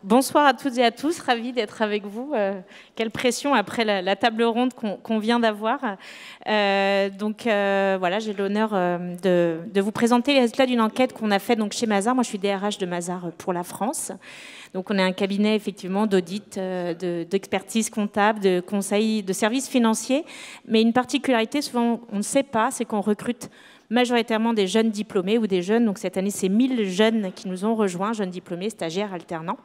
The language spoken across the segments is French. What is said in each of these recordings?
Bonsoir à toutes et à tous, ravie d'être avec vous. Quelle pression après la table ronde qu'on vient d'avoir. Voilà, j'ai l'honneur de vous présenter les résultats d'une enquête qu'on a faite chez Mazars. Moi, je suis DRH de Mazars pour la France. Donc, on est un cabinet effectivement d'audit, d'expertise comptable, de conseil, de services financiers. Mais une particularité, souvent, on ne sait pas, c'est qu'on recrute majoritairement des jeunes diplômés ou des jeunes. Donc cette année, c'est 1000 jeunes qui nous ont rejoints, jeunes diplômés, stagiaires, alternants,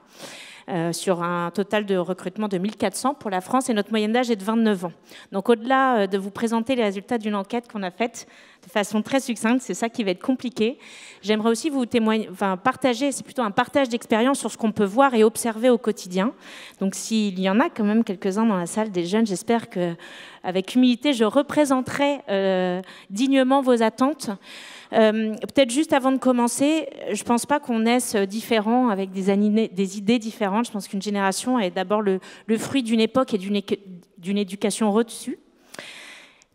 sur un total de recrutement de 1400 pour la France. Et notre moyenne d'âge est de 29 ans. Donc au-delà de vous présenter les résultats d'une enquête qu'on a faite de façon très succincte, c'est ça qui va être compliqué. J'aimerais aussi vous partager, c'est plutôt un partage d'expérience sur ce qu'on peut voir et observer au quotidien. Donc s'il y en a quand même quelques-uns dans la salle, des jeunes, j'espère que avec humilité, je représenterai dignement vos attentes. Peut-être juste avant de commencer, je ne pense pas qu'on naisse différents avec des idées différentes. Je pense qu'une génération est d'abord le fruit d'une époque et d'une éducation reçue.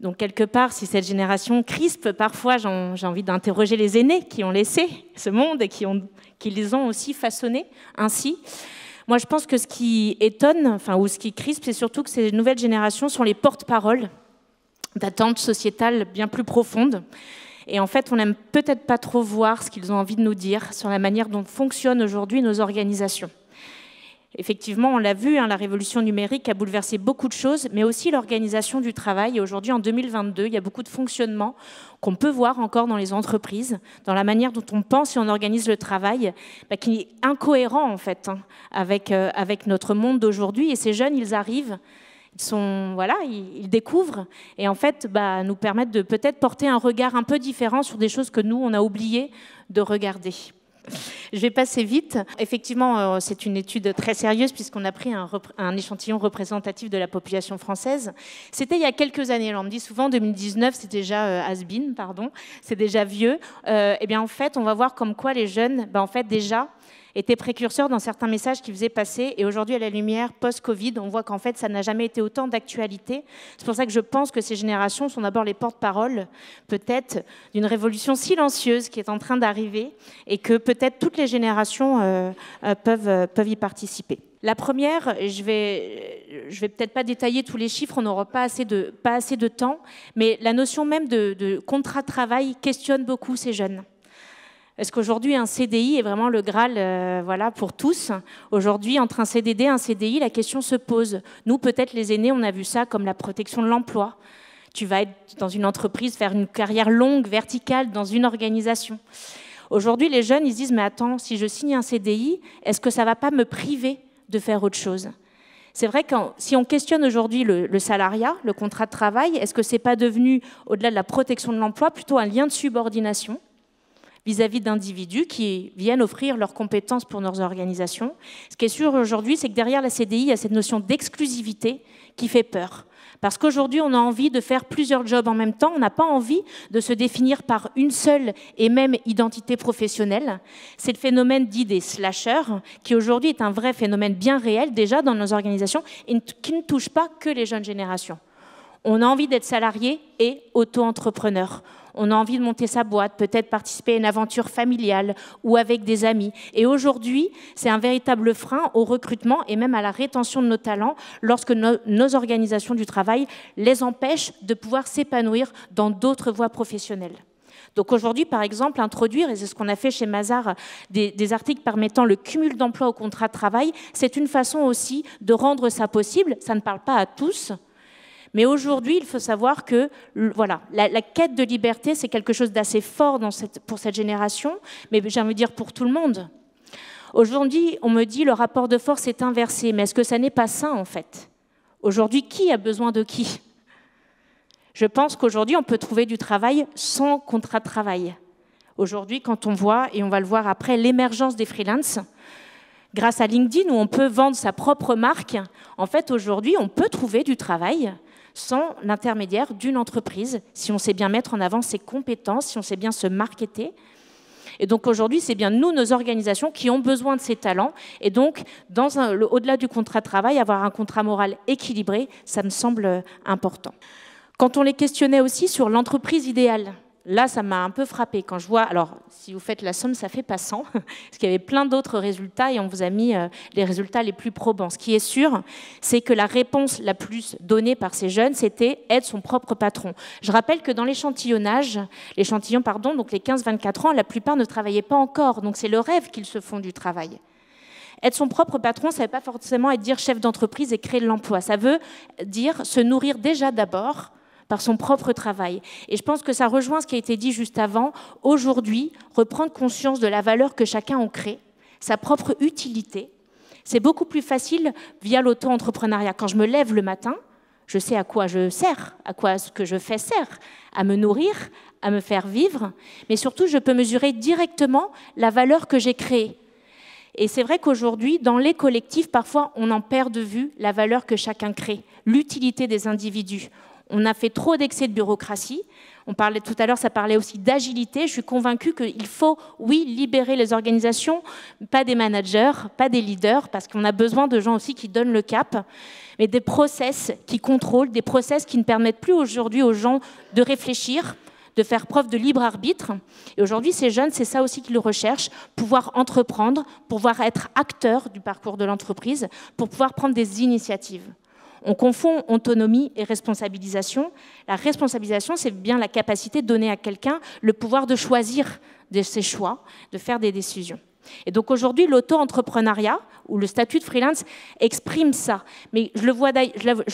Donc quelque part, si cette génération crispe, parfois j'ai envie d'interroger les aînés qui ont laissé ce monde et qui les ont aussi façonnés ainsi. Moi, je pense que ce qui étonne, ou ce qui crispe, c'est surtout que ces nouvelles générations sont les porte-paroles d'attentes sociétales bien plus profondes. Et en fait, on n'aime peut-être pas trop voir ce qu'ils ont envie de nous dire sur la manière dont fonctionnent aujourd'hui nos organisations. Effectivement, on l'a vu, la révolution numérique a bouleversé beaucoup de choses, mais aussi l'organisation du travail. Et aujourd'hui, en 2022, il y a beaucoup de fonctionnements qu'on peut voir encore dans les entreprises, dans la manière dont on pense et on organise le travail, qui est incohérent en fait avec notre monde d'aujourd'hui. Et ces jeunes, ils arrivent, ils découvrent et en fait nous permettent de peut-être porter un regard un peu différent sur des choses que nous, on a oublié de regarder. Je vais passer vite. Effectivement, c'est une étude très sérieuse puisqu'on a pris un échantillon représentatif de la population française. C'était il y a quelques années. Alors, on me dit souvent 2019, c'est déjà has-been, c'est déjà vieux. Eh bien, en fait, on va voir comme quoi les jeunes, déjà étaient précurseurs dans certains messages qu'ils faisaient passer. Et aujourd'hui, à la lumière post-Covid, on voit qu'en fait, ça n'a jamais été autant d'actualité. C'est pour ça que je pense que ces générations sont d'abord les porte-paroles, peut-être, d'une révolution silencieuse qui est en train d'arriver et que peut-être toutes les générations peuvent y participer. La première, je vais peut-être pas détailler tous les chiffres, on n'aura pas assez de temps, mais la notion même de contrat de travail questionne beaucoup ces jeunes. Est-ce qu'aujourd'hui, un CDI est vraiment le Graal pour tous? Aujourd'hui, entre un CDD et un CDI, la question se pose. Nous, peut-être les aînés, on a vu ça comme la protection de l'emploi. Tu vas être dans une entreprise, faire une carrière longue, verticale, dans une organisation. Aujourd'hui, les jeunes, ils se disent, mais attends, si je signe un CDI, est-ce que ça ne va pas me priver de faire autre chose? C'est vrai que si on questionne aujourd'hui le salariat, le contrat de travail, est-ce que ce n'est pas devenu, au-delà de la protection de l'emploi, plutôt un lien de subordination vis-à-vis d'individus qui viennent offrir leurs compétences pour leurs organisations? Ce qui est sûr aujourd'hui, c'est que derrière la CDI, il y a cette notion d'exclusivité qui fait peur. Parce qu'aujourd'hui, on a envie de faire plusieurs jobs en même temps. On n'a pas envie de se définir par une seule et même identité professionnelle. C'est le phénomène dit des slashers, qui aujourd'hui est un vrai phénomène bien réel déjà dans nos organisations et qui ne touche pas que les jeunes générations. On a envie d'être salarié et auto-entrepreneur. On a envie de monter sa boîte, peut-être participer à une aventure familiale ou avec des amis. Et aujourd'hui, c'est un véritable frein au recrutement et même à la rétention de nos talents lorsque nos organisations du travail les empêchent de pouvoir s'épanouir dans d'autres voies professionnelles. Donc aujourd'hui, par exemple, introduire, et c'est ce qu'on a fait chez Mazars, des articles permettant le cumul d'emploi au contrat de travail, c'est une façon aussi de rendre ça possible. Ça ne parle pas à tous. Mais aujourd'hui, il faut savoir que la quête de liberté, c'est quelque chose d'assez fort pour cette génération, mais j'ai envie de dire pour tout le monde. Aujourd'hui, on me dit le rapport de force est inversé, mais est-ce que ça n'est pas ça en fait? Aujourd'hui, qui a besoin de qui? Je pense qu'aujourd'hui, on peut trouver du travail sans contrat de travail. Aujourd'hui, quand on voit, et on va le voir après, l'émergence des freelances, grâce à LinkedIn, où on peut vendre sa propre marque, en fait, aujourd'hui, on peut trouver du travail sans l'intermédiaire d'une entreprise, si on sait bien mettre en avant ses compétences, si on sait bien se marketer. Et donc aujourd'hui, c'est bien nous, nos organisations, qui ont besoin de ces talents. Et donc, au-delà du contrat de travail, avoir un contrat moral équilibré, ça me semble important. Quand on les questionnait aussi sur l'entreprise idéale, là, ça m'a un peu frappée quand je vois, alors si vous faites la somme, ça fait pas 100, parce qu'il y avait plein d'autres résultats et on vous a mis les résultats les plus probants. Ce qui est sûr, c'est que la réponse la plus donnée par ces jeunes, c'était être son propre patron. Je rappelle que dans l'échantillon, pardon, donc les 15-24 ans, la plupart ne travaillaient pas encore, donc c'est le rêve qu'ils se font du travail. Être son propre patron, ça ne veut pas forcément être dire chef d'entreprise et créer de l'emploi. Ça veut dire se nourrir déjà d'abord par son propre travail. Et je pense que ça rejoint ce qui a été dit juste avant. Aujourd'hui, reprendre conscience de la valeur que chacun en crée, sa propre utilité, c'est beaucoup plus facile via l'auto-entrepreneuriat. Quand je me lève le matin, je sais à quoi je sers, à quoi ce que je fais sert, à me nourrir, à me faire vivre, mais surtout, je peux mesurer directement la valeur que j'ai créée. Et c'est vrai qu'aujourd'hui, dans les collectifs, parfois, on en perd de vue la valeur que chacun crée, l'utilité des individus. On a fait trop d'excès de bureaucratie. On parlait tout à l'heure, ça parlait aussi d'agilité. Je suis convaincue qu'il faut, oui, libérer les organisations, pas des managers, pas des leaders, parce qu'on a besoin de gens aussi qui donnent le cap, mais des process qui contrôlent, des process qui ne permettent plus aujourd'hui aux gens de réfléchir, de faire preuve de libre arbitre. Et aujourd'hui, ces jeunes, c'est ça aussi qu'ils recherchent, pouvoir entreprendre, pouvoir être acteurs du parcours de l'entreprise, pour pouvoir prendre des initiatives. On confond autonomie et responsabilisation. La responsabilisation, c'est bien la capacité de donner à quelqu'un le pouvoir de choisir de ses choix, de faire des décisions. Et donc aujourd'hui, l'auto-entrepreneuriat ou le statut de freelance exprime ça. Mais je le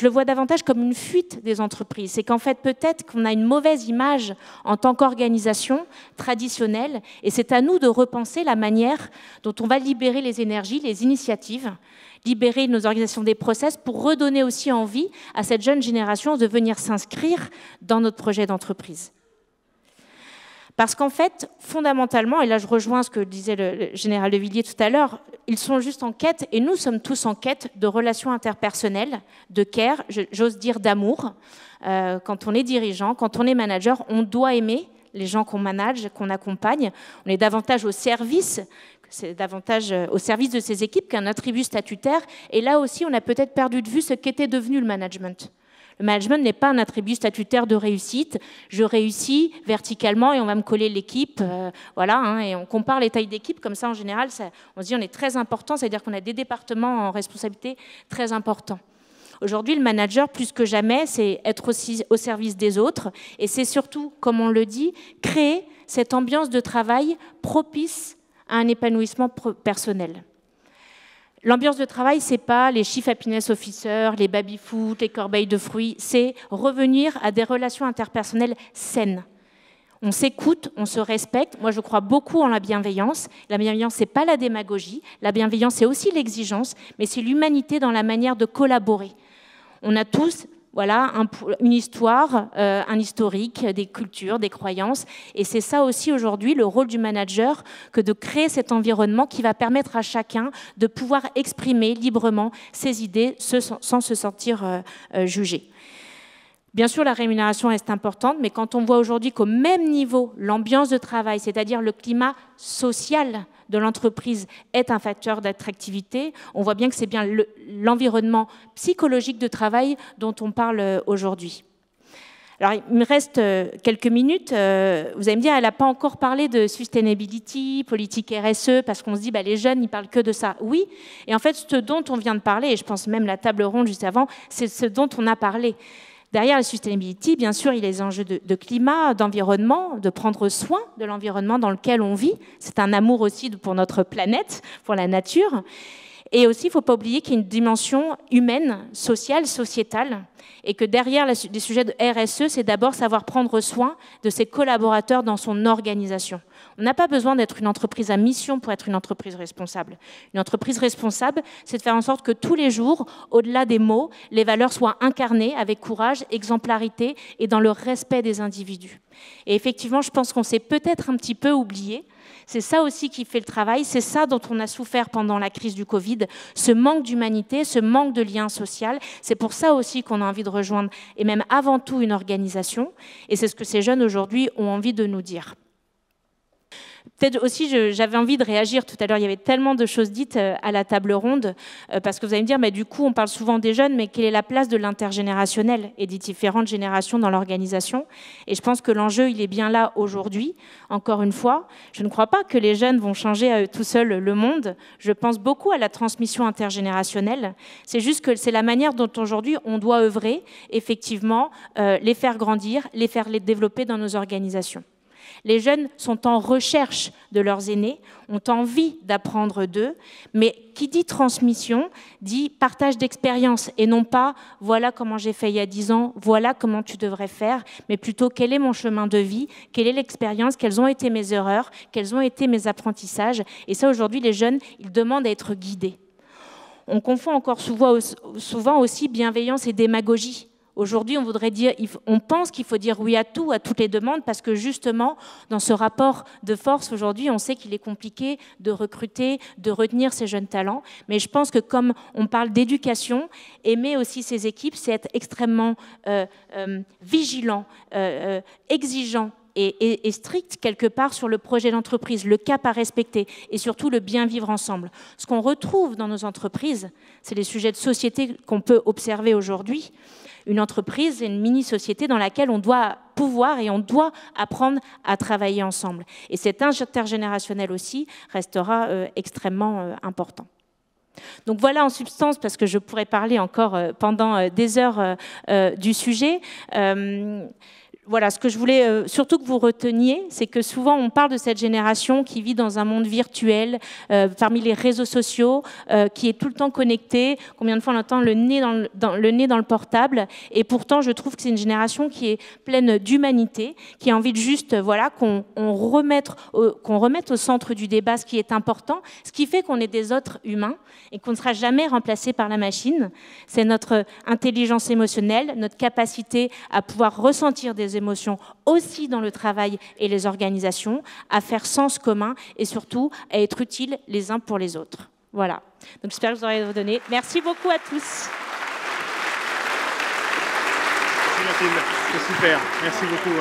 vois davantage comme une fuite des entreprises. C'est qu'en fait, peut-être qu'on a une mauvaise image en tant qu'organisation traditionnelle. Et c'est à nous de repenser la manière dont on va libérer les énergies, les initiatives, libérer nos organisations des process pour redonner aussi envie à cette jeune génération de venir s'inscrire dans notre projet d'entreprise. Parce qu'en fait, fondamentalement, et là je rejoins ce que disait le général de Villiers tout à l'heure, ils sont juste en quête, et nous sommes tous en quête de relations interpersonnelles, de care, j'ose dire d'amour. Quand on est dirigeant, quand on est manager, on doit aimer les gens qu'on manage, qu'on accompagne. On est davantage au service, c'est davantage au service de ses équipes qu'un attribut statutaire. Et là aussi, on a peut-être perdu de vue ce qu'était devenu le management. Le management n'est pas un attribut statutaire de réussite. Je réussis verticalement et on va me coller l'équipe. Voilà, hein, et on compare les tailles d'équipe. Comme ça, en général, on se dit on est très important. C'est-à-dire qu'on a des départements en responsabilité très importants. Aujourd'hui, le manager, plus que jamais, c'est être aussi au service des autres. Et c'est surtout, comme on le dit, créer cette ambiance de travail propice à un épanouissement personnel. L'ambiance de travail, ce n'est pas les chief happiness officers, les baby-foot, les corbeilles de fruits, c'est revenir à des relations interpersonnelles saines. On s'écoute, on se respecte. Moi, je crois beaucoup en la bienveillance. La bienveillance, ce n'est pas la démagogie. La bienveillance, c'est aussi l'exigence, mais c'est l'humanité dans la manière de collaborer. On a tous... Voilà, une histoire, un historique, des cultures, des croyances. Et c'est ça aussi aujourd'hui le rôle du manager, que de créer cet environnement qui va permettre à chacun de pouvoir exprimer librement ses idées sans se sentir jugé. Bien sûr, la rémunération reste importante, mais quand on voit aujourd'hui qu'au même niveau, l'ambiance de travail, c'est-à-dire le climat social de l'entreprise est un facteur d'attractivité, on voit bien que c'est bien l'environnement psychologique de travail dont on parle aujourd'hui. Alors, il me reste quelques minutes. Vous allez me dire, elle n'a pas encore parlé de sustainability, politique RSE, parce qu'on se dit, bah, les jeunes, ils parlent que de ça. Oui, et en fait, ce dont on vient de parler, et je pense même la table ronde juste avant, c'est ce dont on a parlé. Derrière la sustainability, bien sûr, il y a les enjeux de climat, d'environnement, de prendre soin de l'environnement dans lequel on vit. C'est un amour aussi pour notre planète, pour la nature. Et aussi, il ne faut pas oublier qu'il y a une dimension humaine, sociale, sociétale, et que derrière les sujets de RSE, c'est d'abord savoir prendre soin de ses collaborateurs dans son organisation. On n'a pas besoin d'être une entreprise à mission pour être une entreprise responsable. Une entreprise responsable, c'est de faire en sorte que tous les jours, au-delà des mots, les valeurs soient incarnées avec courage, exemplarité et dans le respect des individus. Et effectivement, je pense qu'on s'est peut-être un petit peu oublié. C'est ça aussi qui fait le travail, c'est ça dont on a souffert pendant la crise du Covid, ce manque d'humanité, ce manque de lien social. C'est pour ça aussi qu'on a envie de rejoindre, et même avant tout, une organisation. Et c'est ce que ces jeunes aujourd'hui ont envie de nous dire. peut-être aussi, j'avais envie de réagir tout à l'heure. Il y avait tellement de choses dites à la table ronde, parce que vous allez me dire, mais du coup, on parle souvent des jeunes, mais quelle est la place de l'intergénérationnel et des différentes générations dans l'organisation? Et je pense que l'enjeu, il est bien là aujourd'hui. Encore une fois, je ne crois pas que les jeunes vont changer tout seuls le monde. Je pense beaucoup à la transmission intergénérationnelle. C'est juste que c'est la manière dont aujourd'hui on doit œuvrer, effectivement, les faire grandir, les développer dans nos organisations. Les jeunes sont en recherche de leurs aînés, ont envie d'apprendre d'eux, mais qui dit transmission, dit partage d'expérience, et non pas « voilà comment j'ai fait il y a 10 ans, voilà comment tu devrais faire », mais plutôt « quel est mon chemin de vie, quelle est l'expérience, quelles ont été mes erreurs, quels ont été mes apprentissages ». Et ça, aujourd'hui, les jeunes, ils demandent à être guidés. On confond encore souvent aussi bienveillance et démagogie. Aujourd'hui, on pense qu'il faut dire oui à tout, à toutes les demandes, parce que justement, dans ce rapport de force aujourd'hui, on sait qu'il est compliqué de recruter, de retenir ces jeunes talents. Mais je pense que comme on parle d'éducation, aimer aussi ces équipes, c'est être extrêmement vigilant, exigeant, et strict quelque part sur le projet d'entreprise, le cap à respecter et surtout le bien vivre ensemble. Ce qu'on retrouve dans nos entreprises, c'est les sujets de société qu'on peut observer aujourd'hui. Une entreprise, c'est une mini-société dans laquelle on doit pouvoir et on doit apprendre à travailler ensemble. Et cet intergénérationnel aussi restera extrêmement important. Donc voilà en substance, parce que je pourrais parler encore pendant des heures du sujet. Voilà, ce que je voulais surtout que vous reteniez, c'est que souvent on parle de cette génération qui vit dans un monde virtuel, parmi les réseaux sociaux, qui est tout le temps connecté. Combien de fois on entend le nez dans le portable? Et pourtant, je trouve que c'est une génération qui est pleine d'humanité, qui a envie de juste qu'on remette au centre du débat ce qui est important, ce qui fait qu'on est des êtres humains et qu'on ne sera jamais remplacé par la machine. C'est notre intelligence émotionnelle, notre capacité à pouvoir ressentir des émotions aussi dans le travail et les organisations, à faire sens commun et surtout à être utiles les uns pour les autres. Voilà. Donc j'espère que vous aurez donné. Merci beaucoup à tous. Merci Mathilde, c'est super. Merci beaucoup.